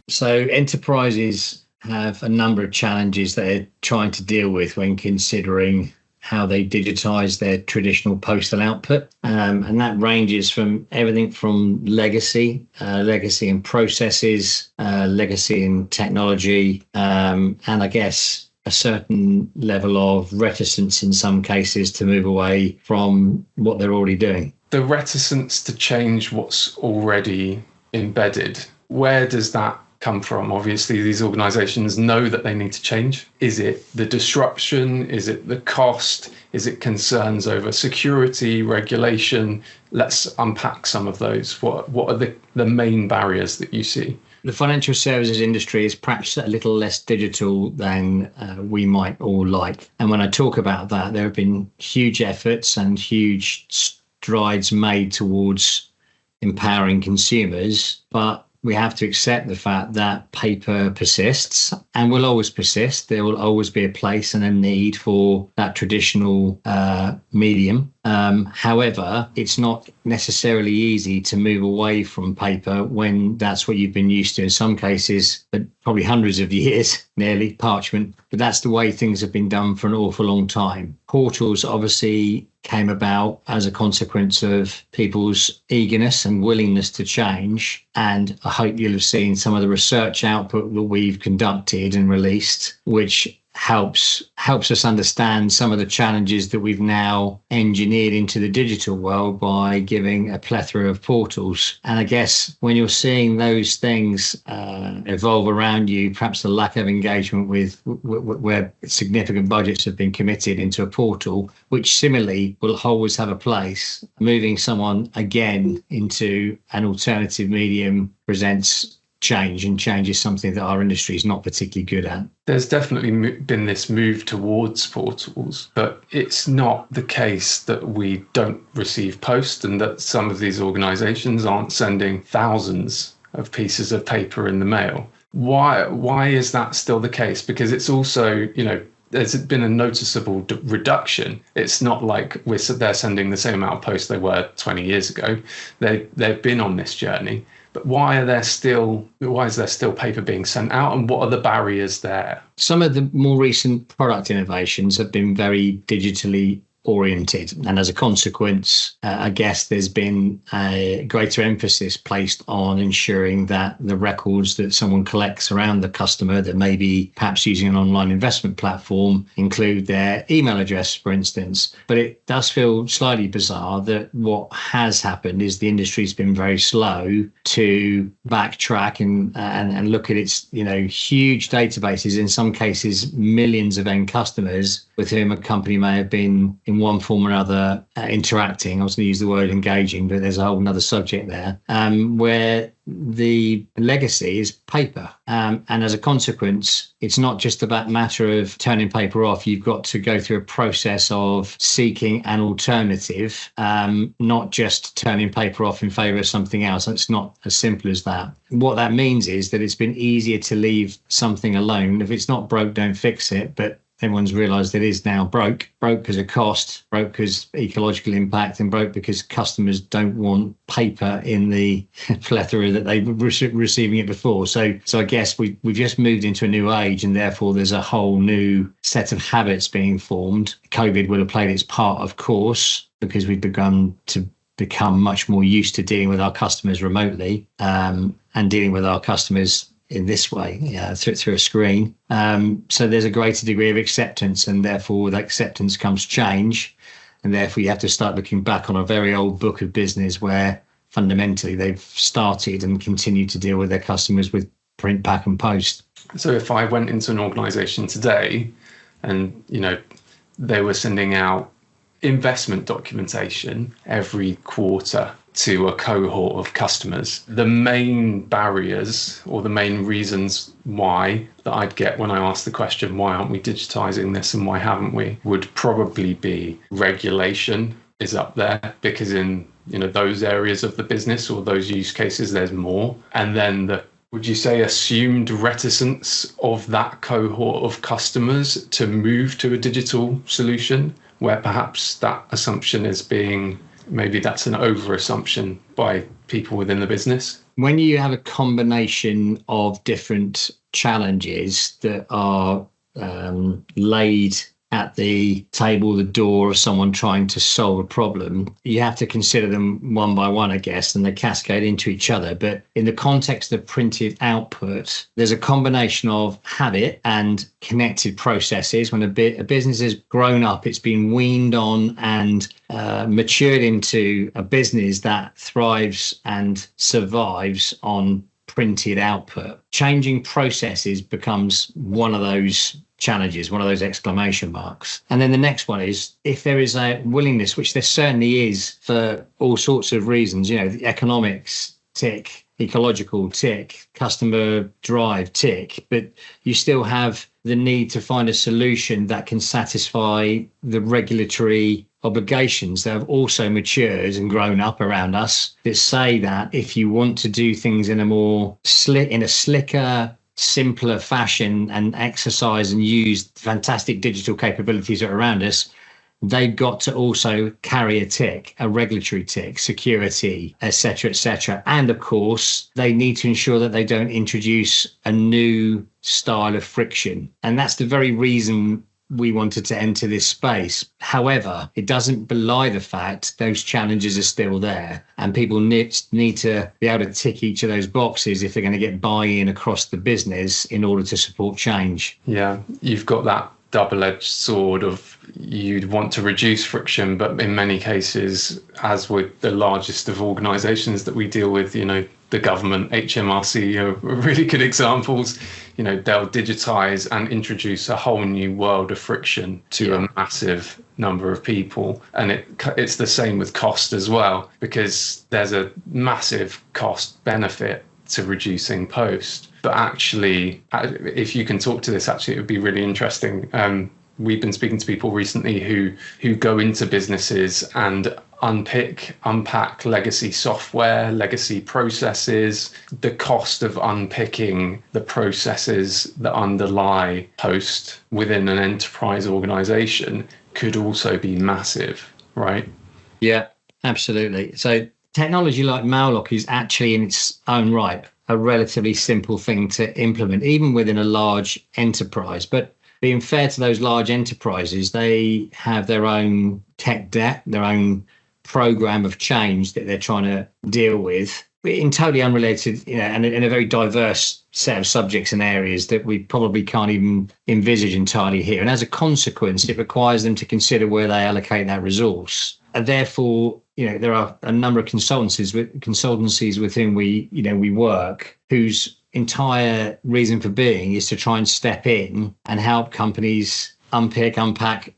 So enterprises have a number of challenges they're trying to deal with when considering how they digitize their traditional postal output. And that ranges from everything from legacy in processes, legacy in technology, and I guess a certain level of reticence in some cases to move away from what they're already doing. The reticence to change what's already embedded, where does that come from? Obviously, these organizations know that they need to change. Is it the disruption? Is it the cost? Is it concerns over security, regulation? Let's unpack some of those. What are the main barriers that you see? The financial services industry is perhaps a little less digital than we might all like. And when I talk about that, there have been huge efforts and huge strides made towards empowering consumers, but we have to accept the fact that paper persists and will always persist. There will always be a place and a need for that traditional medium. However, it's not necessarily easy to move away from paper when that's what you've been used to. In some cases, but probably hundreds of years, nearly parchment. But that's the way things have been done for an awful long time. Portals obviously came about as a consequence of people's eagerness and willingness to change. And I hope you'll have seen some of the research output that we've conducted and released, which helps us understand some of the challenges that we've now engineered into the digital world by giving a plethora of portals. And I guess when you're seeing those things evolve around you, perhaps the lack of engagement with where significant budgets have been committed into a portal, which similarly will always have a place, moving someone again into an alternative medium presents change, and change is something that our industry is not particularly good at. There's definitely been this move towards portals, but it's not the case that we don't receive post and that some of these organizations aren't sending thousands of pieces of paper in the mail. Why is that still the case? Because it's also, there's been a noticeable reduction. It's not like they're sending the same amount of post they were 20 years ago. They've been on this journey. But why is there still paper being sent out, and what are the barriers there? Some of the more recent product innovations have been very digitally oriented, and as a consequence, I guess there's been a greater emphasis placed on ensuring that the records that someone collects around the customer that may be perhaps using an online investment platform include their email address, for instance. But it does feel slightly bizarre that what has happened is the industry's been very slow to backtrack and look at its huge databases, in some cases millions of end customers with whom a company may have been in one form or another interacting. I was going to use the word engaging, but there's a whole other subject there, where the legacy is paper. And as a consequence, it's not just about a matter of turning paper off. You've got to go through a process of seeking an alternative, not just turning paper off in favour of something else. It's not as simple as that. What that means is that it's been easier to leave something alone. If it's not broke, don't fix it. But everyone's realised it is now broke because of cost, broke because ecological impact, and broke because customers don't want paper in the plethora that they were receiving it before. So I guess we've just moved into a new age, and therefore there's a whole new set of habits being formed. COVID would have played its part, of course, because we've begun to become much more used to dealing with our customers remotely, and dealing with our customers in this way, through a screen. So there's a greater degree of acceptance, and therefore with acceptance comes change. And therefore you have to start looking back on a very old book of business where fundamentally they've started and continue to deal with their customers with print, pack and post. So if I went into an organization today and, they were sending out investment documentation every quarter to a cohort of customers, the main barriers or the main reasons why that I'd get when I ask the question, why aren't we digitizing this and why haven't we, would probably be regulation is up there, because in those areas of the business or those use cases there's more. And then would you say assumed reticence of that cohort of customers to move to a digital solution, where perhaps that assumption is being, maybe that's an over assumption by people within the business? when you have a combination of different challenges that are laid at the table, the door of someone trying to solve a problem, you have to consider them one by one, I guess, and they cascade into each other. But in the context of printed output, there's a combination of habit and connected processes. When a business has grown up, it's been weaned on and matured into a business that thrives and survives on printed output. Changing processes becomes one of those challenges, one of those exclamation marks. And then the next one is, if there is a willingness, which there certainly is for all sorts of reasons, the economics tick, ecological tick, customer drive tick, but you still have the need to find a solution that can satisfy the regulatory obligations that have also matured and grown up around us, that say that if you want to do things in a slicker, simpler fashion and exercise and use fantastic digital capabilities that are around us, they've got to also carry a tick, a regulatory tick, security, etc., etc. And of course, they need to ensure that they don't introduce a new style of friction. And that's the very reason we wanted to enter this space. However, it doesn't belie the fact those challenges are still there, and people need to be able to tick each of those boxes if they're going to get buy-in across the business in order to support change. Yeah, you've got that double-edged sword of you'd want to reduce friction, but in many cases, as with the largest of organisations that we deal with, the government, HMRC are really good examples. They'll digitize and introduce a whole new world of friction to a massive number of people. And it's the same with cost as well, because there's a massive cost benefit to reducing post. But actually, if you can talk to this, actually, it would be really interesting. We've been speaking to people recently who go into businesses and unpack legacy software, legacy processes. The cost of unpicking the processes that underlie post within an enterprise organization could also be massive, right? Yeah, absolutely. So technology like Maillock is actually in its own right a relatively simple thing to implement, even within a large enterprise. But being fair to those large enterprises, they have their own tech debt, their own program of change that they're trying to deal with in totally unrelated, and in a very diverse set of subjects and areas that we probably can't even envisage entirely here. And as a consequence, it requires them to consider where they allocate that resource. And therefore, there are a number of consultancies with whom we work, whose entire reason for being is to try and step in and help companies unpack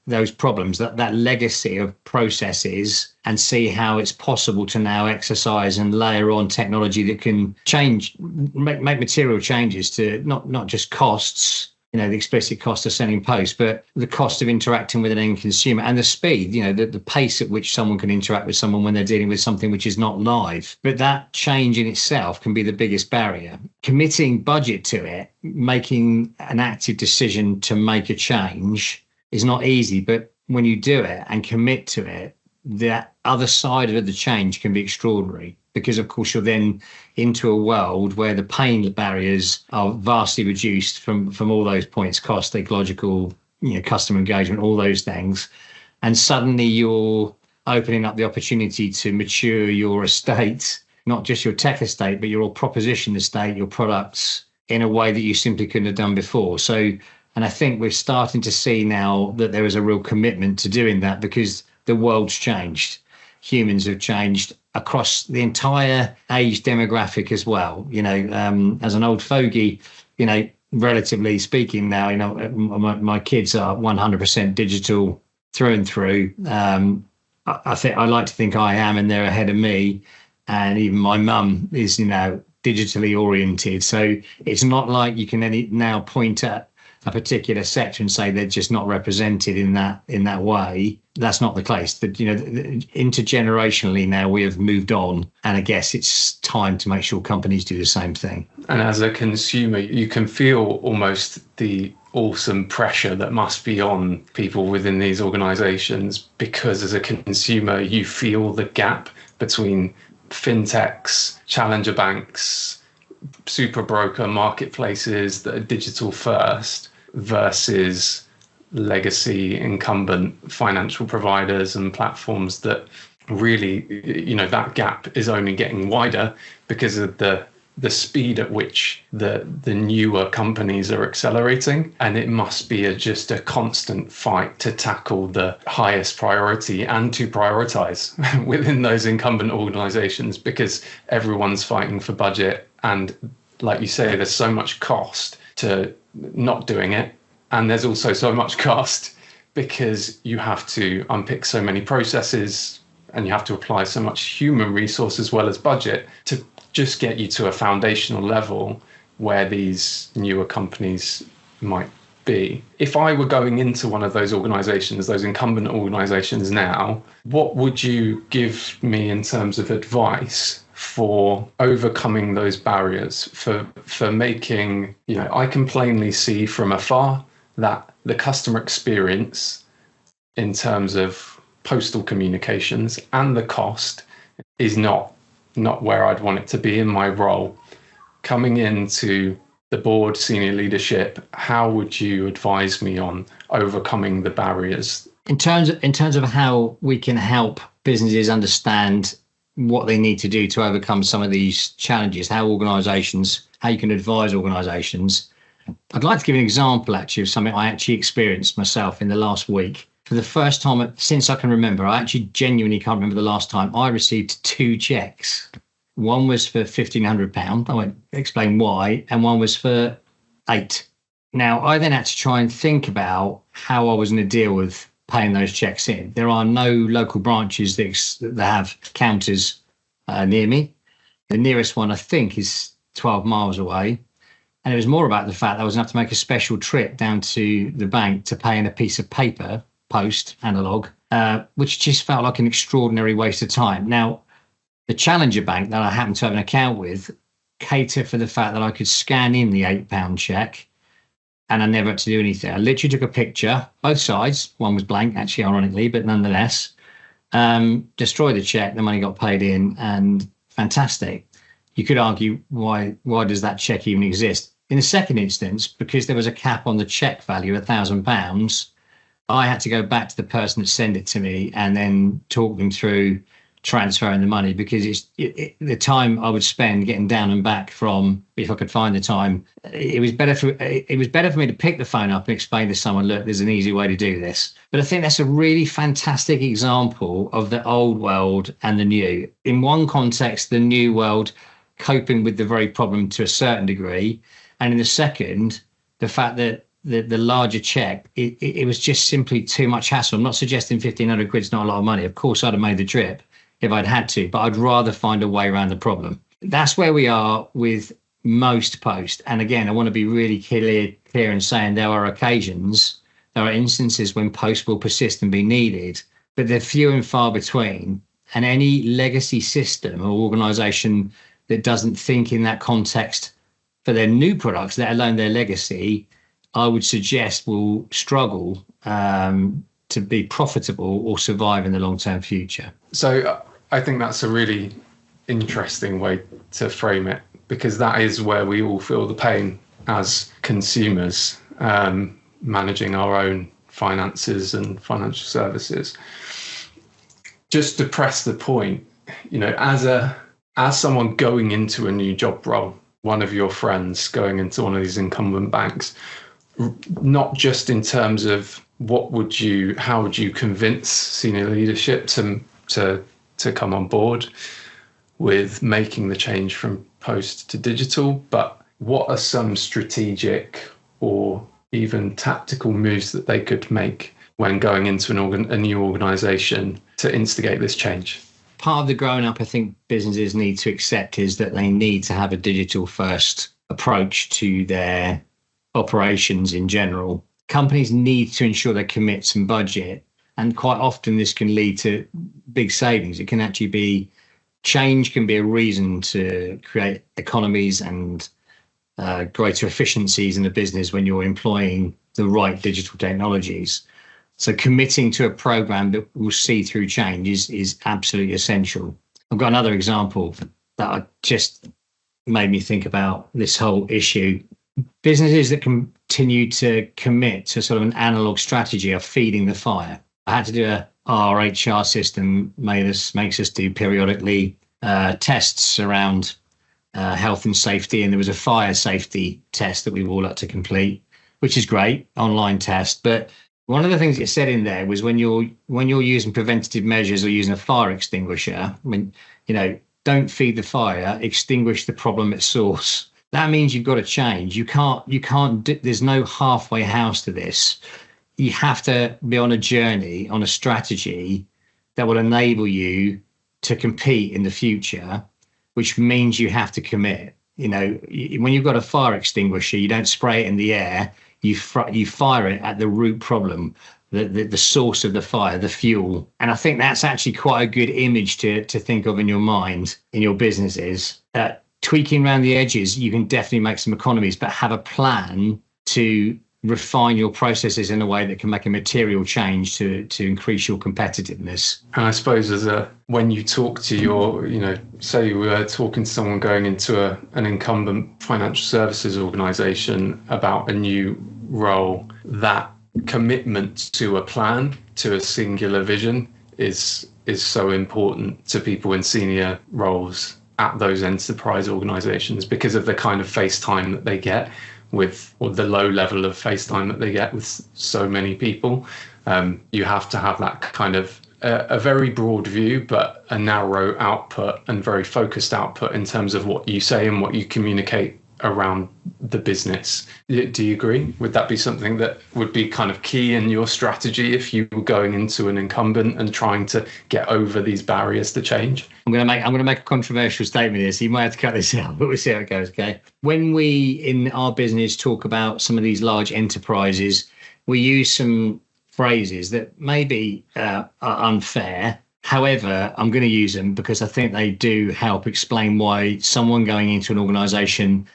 those problems, that legacy of processes, and see how it's possible to now exercise and layer on technology that can make material changes to not just costs, the explicit cost of sending post, but the cost of interacting with an end consumer and the speed, the pace at which someone can interact with someone when they're dealing with something which is not live. But that change in itself can be the biggest barrier. Committing budget to it, making an active decision to make a change is not easy, but when you do it and commit to it, the other side of the change can be extraordinary, because of course you're then into a world where the pain barriers are vastly reduced from all those points: cost, ecological, customer engagement, all those things. And suddenly you're opening up the opportunity to mature your estate, not just your tech estate, but your proposition estate, your products, in a way that you simply couldn't have done before. And I think we're starting to see now that there is a real commitment to doing that, because the world's changed. Humans have changed across the entire age demographic as well. As an old fogey, relatively speaking now, my kids are 100% digital through and through. I like to think I am, and they're ahead of me. And even my mum is, digitally oriented. So it's not like you can now point at a particular sector and say they're just not represented in that way. That's not the case. Intergenerationally now we have moved on, and I guess it's time to make sure companies do the same thing. And as a consumer, you can feel almost the awesome pressure that must be on people within these organizations, because as a consumer you feel the gap between fintechs, challenger banks, super broker marketplaces that are digital first versus legacy incumbent financial providers and platforms that really, that gap is only getting wider because of the speed at which the newer companies are accelerating. And it must be just a constant fight to tackle the highest priority and to prioritize within those incumbent organizations, because everyone's fighting for budget. And like you say, there's so much cost to not doing it. And there's also so much cost because you have to unpick so many processes and you have to apply so much human resource as well as budget to just get you to a foundational level where these newer companies might be. If I were going into one of those organizations, those incumbent organizations now, what would you give me in terms of advice for overcoming those barriers, for making, I can plainly see from afar that the customer experience in terms of postal communications and the cost is not where I'd want it to be in my role. Coming into the board, senior leadership, how would you advise me on overcoming the barriers? In terms of how we can help businesses understand what they need to do to overcome some of these challenges, how you can advise organizations, I'd like to give an example actually of something I actually experienced myself in the last week. For the first time since I can remember, I actually genuinely can't remember the last time I received 2 checks. One was for £1,500, I won't explain why, and one was for 8. Now, I then had to try and think about how I was going to deal with paying those checks in. There are no local branches that have counters near me. The nearest one, I think, is 12 miles away. And it was more about the fact that I was going to have to make a special trip down to the bank to pay in a piece of paper, post, analog, which just felt like an extraordinary waste of time. Now, the challenger bank that I happened to have an account with catered for the fact that I could scan in the £8 check and I never had to do anything. I literally took a picture, both sides. One was blank, actually, ironically, but nonetheless, destroyed the check, the money got paid in, and fantastic. You could argue, why does that check even exist? In the second instance, because there was a cap on the check value, £1,000, I had to go back to the person that sent it to me and then talk them through transferring the money, because the time I would spend getting down and back from, if I could find the time, it was better for me to pick the phone up and explain to someone, look, there's an easy way to do this. But I think that's a really fantastic example of the old world and the new. In one context, the new world coping with the very problem to a certain degree, and in the second, the fact that the larger check, it was just simply too much hassle. I'm not suggesting 1,500 quid's not a lot of money. Of course, I'd have made the trip if I'd had to, but I'd rather find a way around the problem. That's where we are with most post. And again, I want to be really clear in saying there are instances when post will persist and be needed, but they're few and far between. And any legacy system or organisation that doesn't think in that context for their new products, let alone their legacy, I would suggest will struggle to be profitable or survive in the long-term future. So I think that's a really interesting way to frame it, because that is where we all feel the pain as consumers, managing our own finances and financial services. Just to press the point, as someone going into a new job role, one of your friends going into one of these incumbent banks, not just in terms of how would you convince senior leadership to come on board with making the change from post to digital, but what are some strategic or even tactical moves that they could make when going into a new organization to instigate this change? Part of the growing up I think businesses need to accept is that they need to have a digital first approach to their operations in general. Companies need to ensure they commit some budget, and quite often this can lead to big savings. It can actually be change can be a reason to create economies and greater efficiencies in a business when you're employing the right digital technologies. So committing to a program that will see through change is absolutely essential. I've got another example that just made me think about this whole issue. Businesses that continue to commit to sort of an analog strategy of feeding the fire. I had to do our HR system makes us do periodically tests around health and safety, and there was a fire safety test that we all had to complete, which is great, online test. But one of the things it said in there was when you're using preventative measures or using a fire extinguisher, don't feed the fire, extinguish the problem at source. That means you've got to change. You can't. There's no halfway house to this. You have to be on a journey, on a strategy that will enable you to compete in the future, which means you have to commit. When you've got a fire extinguisher, you don't spray it in the air. You fire it at the root problem, the source of the fire, the fuel. And I think that's actually quite a good image to think of in your mind, in your businesses. Tweaking around the edges, you can definitely make some economies, but have a plan to refine your processes in a way that can make a material change to increase your competitiveness. And I suppose when you talk to your, say you were talking to someone going into an incumbent financial services organization about a new role, that commitment to a plan, to a singular vision is so important to people in senior roles at those enterprise organizations because of the kind of face time that they get or the low level of face time that they get with so many people. You have to have that kind of a very broad view, but a narrow output and very focused output in terms of what you say and what you communicate around the business. Do you agree? Would that be something that would be kind of key in your strategy if you were going into an incumbent and trying to get over these barriers to change? I'm going to make a controversial statement here, so you might have to cut this out, but we'll see how it goes. Okay. When we in our business talk about some of these large enterprises, we use some phrases that maybe are unfair. However, I'm going to use them because I think they do help explain why someone going into an organization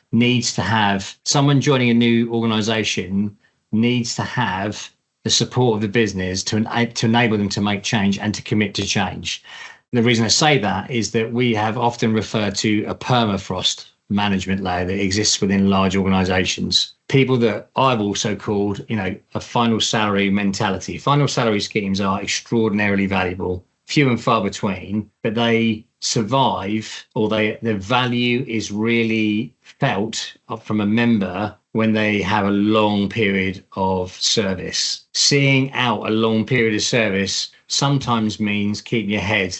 someone joining a new organization needs to have the support of the business to enable them to make change and to commit to change. And the reason I say that is that we have often referred to a permafrost management layer that exists within large organizations. People that I've also called, a final salary mentality. Final salary schemes are extraordinarily valuable, few and far between, but they survive, or their value is really felt from a member when they have a long period of service. Seeing out a long period of service sometimes means keeping your head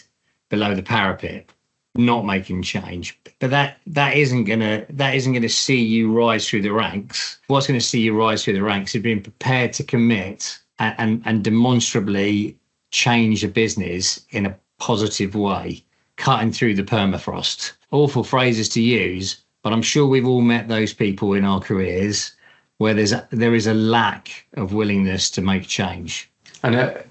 below the parapet, not making change. But that isn't gonna see you rise through the ranks. What's going to see you rise through the ranks is being prepared to commit and demonstrably change a business in a positive way, cutting through the permafrost. Awful phrases to use, but I'm sure we've all met those people in our careers where there is a lack of willingness to make change. And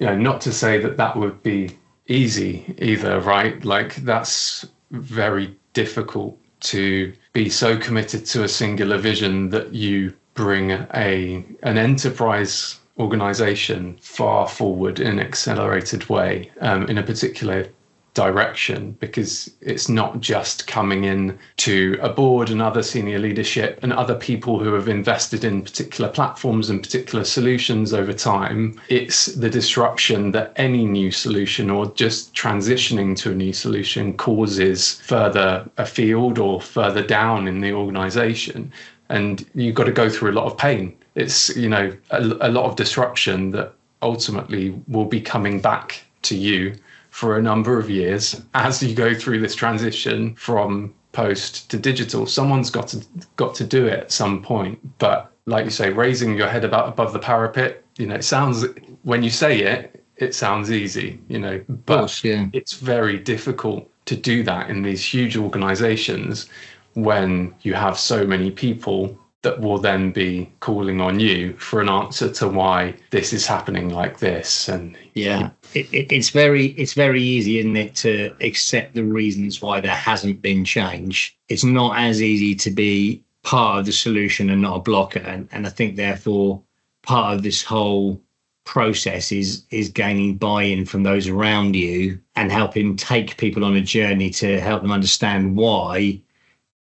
not to say that would be easy either, right? Like that's very difficult to be so committed to a singular vision that you bring an enterprise organization far forward in an accelerated way in a particular direction, because it's not just coming in to a board and other senior leadership and other people who have invested in particular platforms and particular solutions over time. It's the disruption that any new solution or just transitioning to a new solution causes further afield or further down in the organization. And you've got to go through a lot of pain. It's, a lot of disruption that ultimately will be coming back to you for a number of years as you go through this transition from post to digital. Someone's got to do it at some point. But like you say, raising your head above the parapet, it sounds, when you say it, it sounds easy, but course, yeah. It's very difficult to do that in these huge organizations when you have so many people that will then be calling on you for an answer to why this is happening like this. And yeah, it's very easy, isn't it, to accept the reasons why there hasn't been change. It's not as easy to be part of the solution and not a blocker. And I think therefore part of this whole process is gaining buy-in from those around you and helping take people on a journey to help them understand why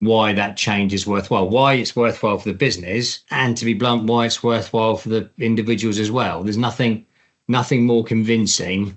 that change is worthwhile, why it's worthwhile for the business, and to be blunt, why it's worthwhile for the individuals as well. There's nothing more convincing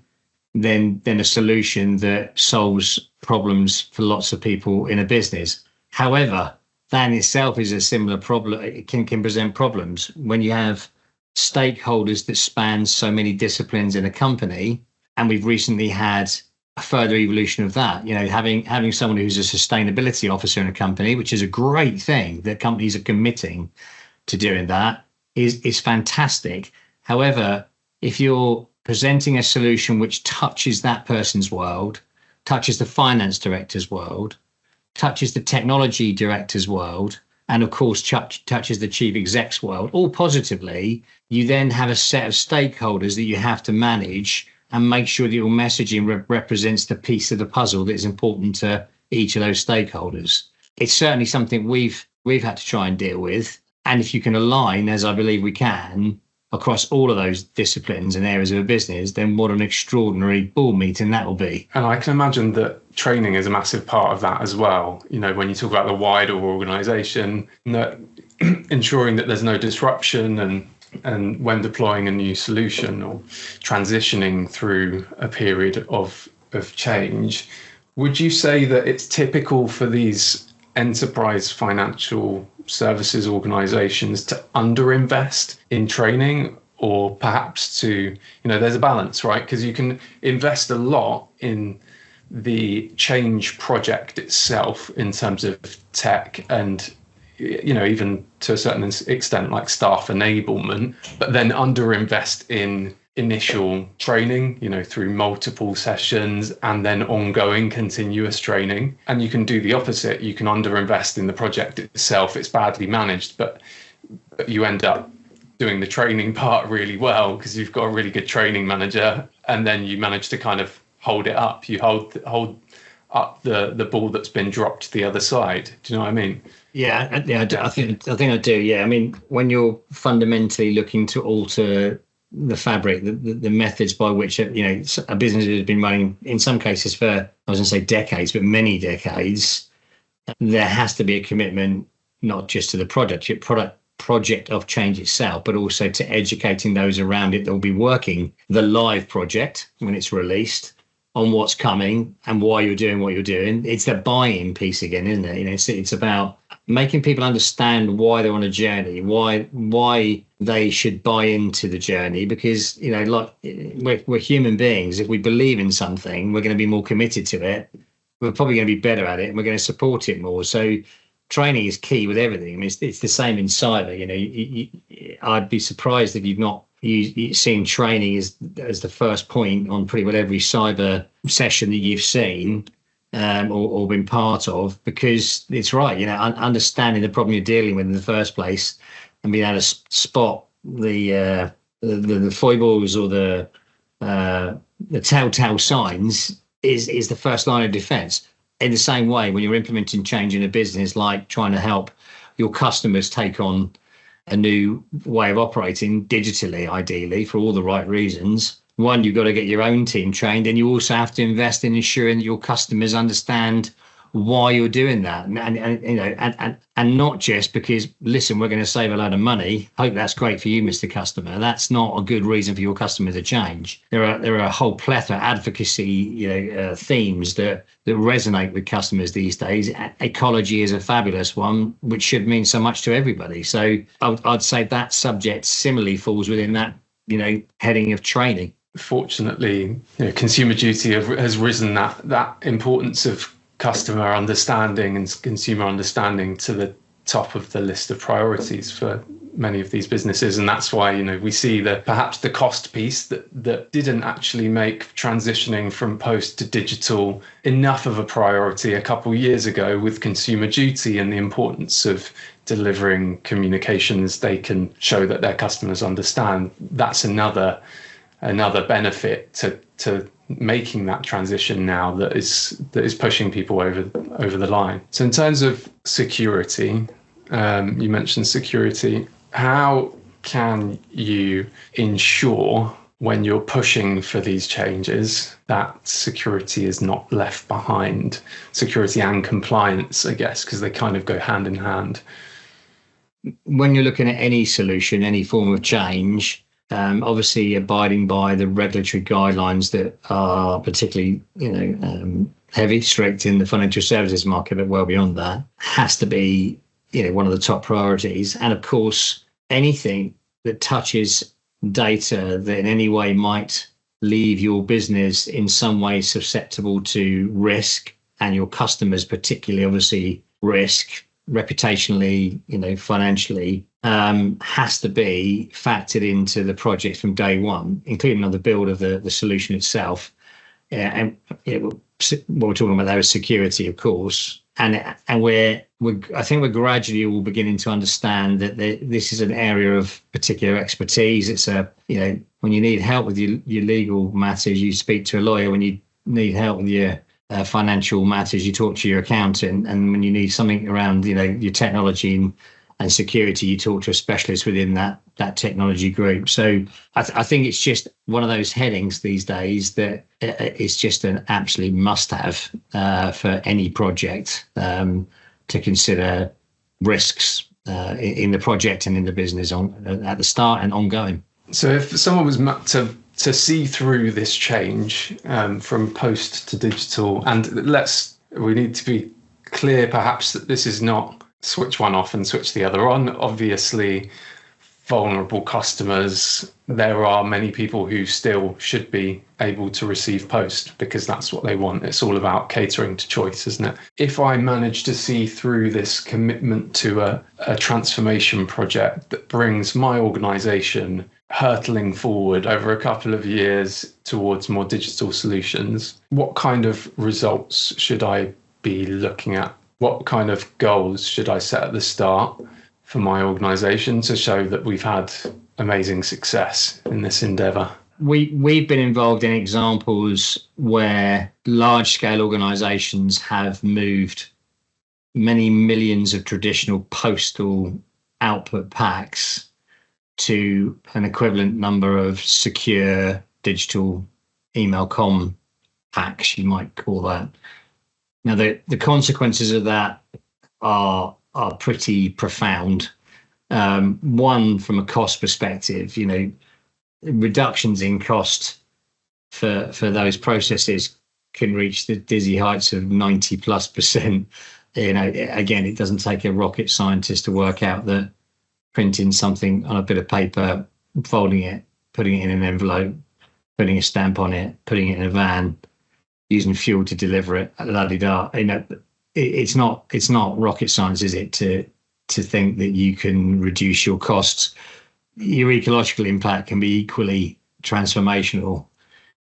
than a solution that solves problems for lots of people in a business. However, that in itself is a similar problem. It can present problems when you have stakeholders that span so many disciplines in a company. And we've recently had a further evolution of that, having someone who's a sustainability officer in a company, which is a great thing that companies are committing to doing that, is fantastic. However, if you're presenting a solution which touches that person's world, touches the finance director's world, touches the technology director's world, and of course touches the chief exec's world, all positively, you then have a set of stakeholders that you have to manage and make sure that your messaging represents the piece of the puzzle that is important to each of those stakeholders. It's certainly something we've had to try and deal with. And if you can align, as I believe we can, across all of those disciplines and areas of a business, then what an extraordinary board meeting that will be. And I can imagine that training is a massive part of that as well. When you talk about the wider organisation, ensuring that there's no disruption and when deploying a new solution or transitioning through a period of change. Would you say that it's typical for these enterprise financial services organizations to underinvest in training, or perhaps to, there's a balance, right? Because you can invest a lot in the change project itself in terms of tech and, even to a certain extent, like staff enablement, but then underinvest in initial training, through multiple sessions and then ongoing continuous training. And you can do the opposite. You can underinvest in the project itself. It's badly managed, but you end up doing the training part really well because you've got a really good training manager, and then you manage to kind of hold it up. You hold up the ball that's been dropped to the other side. Do you know what I mean? Yeah, I think I do. Yeah, I mean, when you're fundamentally looking to alter the fabric, the methods by which a business has been running, in some cases for, I was going to say decades, but many decades, there has to be a commitment not just to the project of change itself, but also to educating those around it that will be working the live project when it's released on what's coming and why you're doing what you're doing. It's the buy-in piece again, isn't it? It's about making people understand why they're on a journey, why they should buy into the journey, because we're human beings. If we believe in something, we're going to be more committed to it. We're probably going to be better at it, and we're going to support it more. So training is key with everything. I mean, it's the same in cyber. I'd be surprised if you've not seen training as the first point on pretty well every cyber session that you've seen or been part of, because it's right. Understanding the problem you're dealing with in the first place and being able to spot the foibles or the telltale signs is the first line of defense. In the same way, when you're implementing change in a business, like trying to help your customers take on a new way of operating digitally, ideally, for all the right reasons. One, you've got to get your own team trained, and you also have to invest in ensuring that your customers understand why you're doing that, and not just because, listen, we're going to save a lot of money. Hope that's great for you, Mr. Customer. That's not a good reason for your customer to change. There are a whole plethora of advocacy, themes that resonate with customers these days. Ecology is a fabulous one, which should mean so much to everybody. So I'd say that subject similarly falls within that, heading of training. Fortunately, consumer duty has risen that importance of customer understanding and consumer understanding to the top of the list of priorities for many of these businesses. And that's why, we see perhaps the cost piece that didn't actually make transitioning from post to digital enough of a priority a couple of years ago with consumer duty and the importance of delivering communications they can show that their customers understand. That's another benefit to making that transition now that is pushing people over the line. So in terms of security, you mentioned security. How can you ensure when you're pushing for these changes that security is not left behind? Security and compliance, I guess, because they kind of go hand in hand. When you're looking at any solution, any form of change, obviously abiding by the regulatory guidelines that are particularly, heavy, strict in the financial services market, but well beyond that, has to be, one of the top priorities. And of course, anything that touches data that in any way might leave your business in some way susceptible to risk, and your customers particularly obviously risk, reputationally, financially, has to be factored into the project from day one, including on the build of the solution itself. And what we're talking about there is security, of course. And I think we're gradually all beginning to understand that this is an area of particular expertise. It's when you need help with your legal matters, you speak to a lawyer. When you need help with your financial matters, you talk to your accountant. And when you need something around, your technology and security, you talk to a specialist within that technology group. So I think it's just one of those headings these days that it's just an absolute must-have for any project to consider risks in the project and in the business at the start and ongoing. So if someone was to see through this change from post to digital, and we need to be clear perhaps that this is not switch one off and switch the other on. Obviously, vulnerable customers, there are many people who still should be able to receive post because that's what they want. It's all about catering to choice, isn't it? If I manage to see through this commitment to a transformation project that brings my organisation hurtling forward over a couple of years towards more digital solutions, what kind of results should I be looking at? What kind of goals should I set at the start for my organisation to show that we've had amazing success in this endeavour? We've been involved in examples where large-scale organisations have moved many millions of traditional postal output packs to an equivalent number of secure digital email comm packs, you might call that. Now, the consequences of that are pretty profound. One, from a cost perspective, reductions in cost for those processes can reach the dizzy heights of 90+%. Again, it doesn't take a rocket scientist to work out that printing something on a bit of paper, folding it, putting it in an envelope, putting a stamp on it, putting it in a van, using fuel to deliver it, la-di-da. It's not rocket science, is it, to think that you can reduce your costs? Your ecological impact can be equally transformational.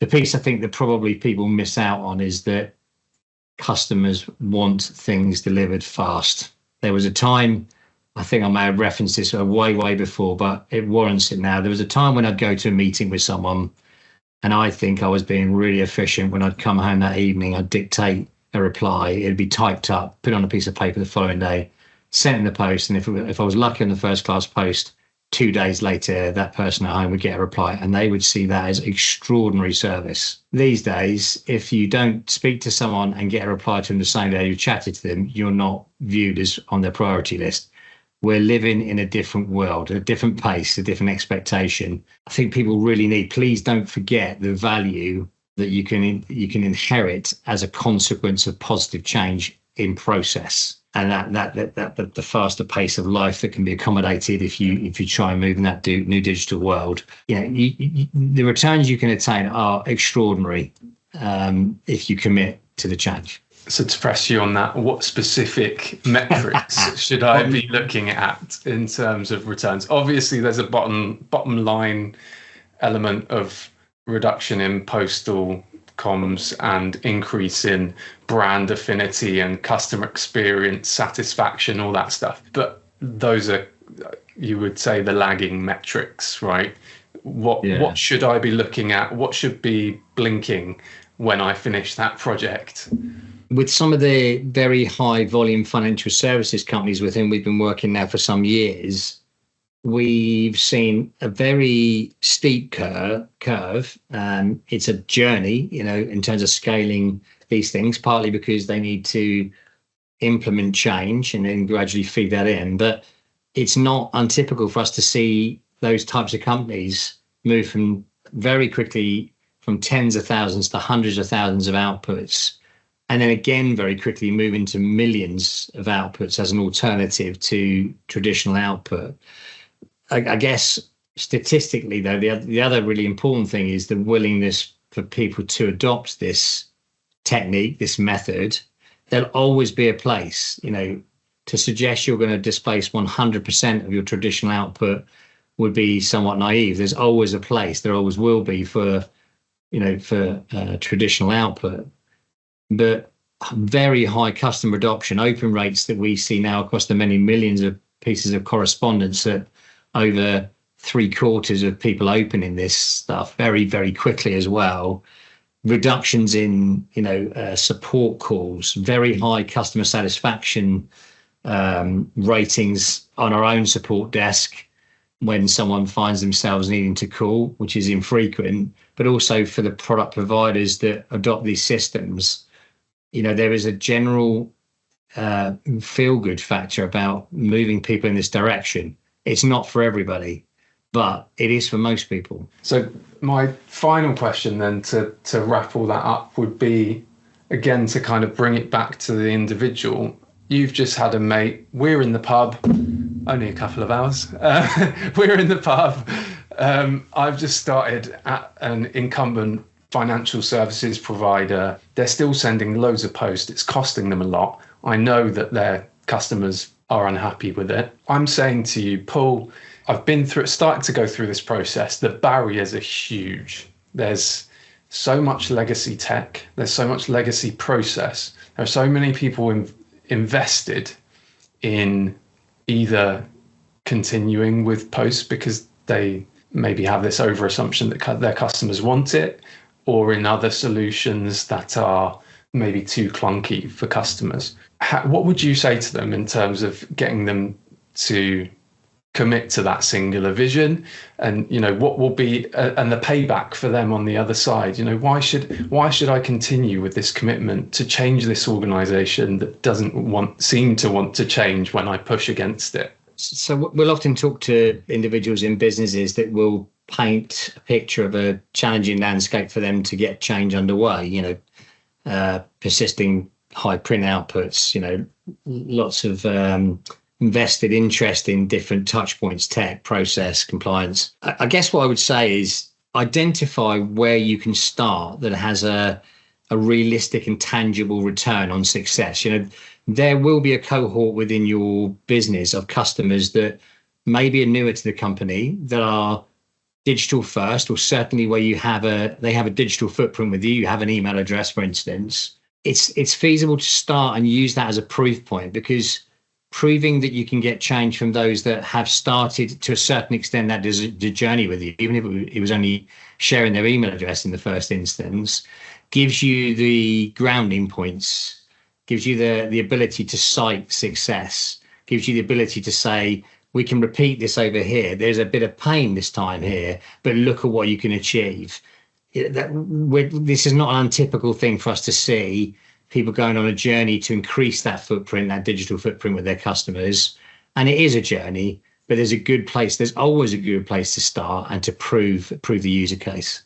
The piece I think that probably people miss out on is that customers want things delivered fast. There was a time, I think I may have referenced this way before, but it warrants it now. There was a time when I'd go to a meeting with someone, and I think I was being really efficient. When I'd come home that evening, I'd dictate a reply. It'd be typed up, put on a piece of paper the following day, sent in the post. And if I was lucky on the first class post, 2 days later, that person at home would get a reply, and they would see that as extraordinary service. These days, if you don't speak to someone and get a reply to them the same day you chatted to them, you're not viewed as on their priority list. We're living in a different world, a different pace, a different expectation. I think people really need, please don't forget the value that you can inherit as a consequence of positive change in process, and that the faster pace of life that can be accommodated if you try and move in that new digital world. The returns you can attain are extraordinary if you commit to the change. So to press you on that, what specific metrics should I be looking at in terms of returns? Obviously, there's a bottom line element of reduction in postal comms and increase in brand affinity and customer experience satisfaction, all that stuff. But those are, you would say, the lagging metrics, right? What should I be looking at? What should be blinking when I finish that project? With some of the very high volume financial services companies with whom we've been working now for some years, we've seen a very steep curve. It's a journey, in terms of scaling these things, partly because they need to implement change and then gradually feed that in. But it's not untypical for us to see those types of companies move from very quickly from tens of thousands to hundreds of thousands of outputs, and then again very quickly move into millions of outputs as an alternative to traditional output. I guess statistically, though, the other really important thing is the willingness for people to adopt this technique, this method. There'll always be a place, to suggest you're going to displace 100% of your traditional output would be somewhat naive. There's always a place, there always will be for traditional output. But very high customer adoption, open rates that we see now across the many millions of pieces of correspondence, that over 3/4 of people opening this stuff very, very quickly as well. Reductions in, support calls, very high customer satisfaction ratings on our own support desk when someone finds themselves needing to call, which is infrequent, but also for the product providers that adopt these systems. There is a general feel-good factor about moving people in this direction. It's not for everybody, but it is for most people. So my final question then to wrap all that up would be, again, to kind of bring it back to the individual. You've just had a mate, we're in the pub, only a couple of hours. We're in the pub. I've just started at an incumbent financial services provider. They're still sending loads of posts. It's costing them a lot. I know that their customers are unhappy with it. I'm saying to you, Paul, I've been starting to go through this process. The barriers are huge. There's so much legacy tech. There's so much legacy process. There are so many people invested in either continuing with posts because they maybe have this over assumption that their customers want it, or in other solutions that are maybe too clunky for customers. What would you say to them in terms of getting them to commit to that singular vision, and what will be and the payback for them on the other side? Why should I continue with this commitment to change this organization that doesn't seem to want to change when I push against it? So we'll often talk to individuals in businesses that will paint a picture of a challenging landscape for them to get change underway. Persisting high print outputs, lots of invested interest in different touch points, tech, process, compliance. I guess what I would say is identify where you can start that has a realistic and tangible return on success. There will be a cohort within your business of customers that maybe are newer to the company, that are digital first, or certainly where they have a digital footprint with you have an email address, for instance. It's feasible to start and use that as a proof point, because proving that you can get change from those that have started to a certain extent that the journey with you, even if it was only sharing their email address in the first instance, gives you the grounding points, gives you the ability to cite success, gives you the ability to say, we can repeat this over here. There's a bit of pain this time here, but look at what you can achieve. This is not an untypical thing for us to see, people going on a journey to increase that footprint, that digital footprint with their customers. And it is a journey, but there's always a good place to start and to prove the user case.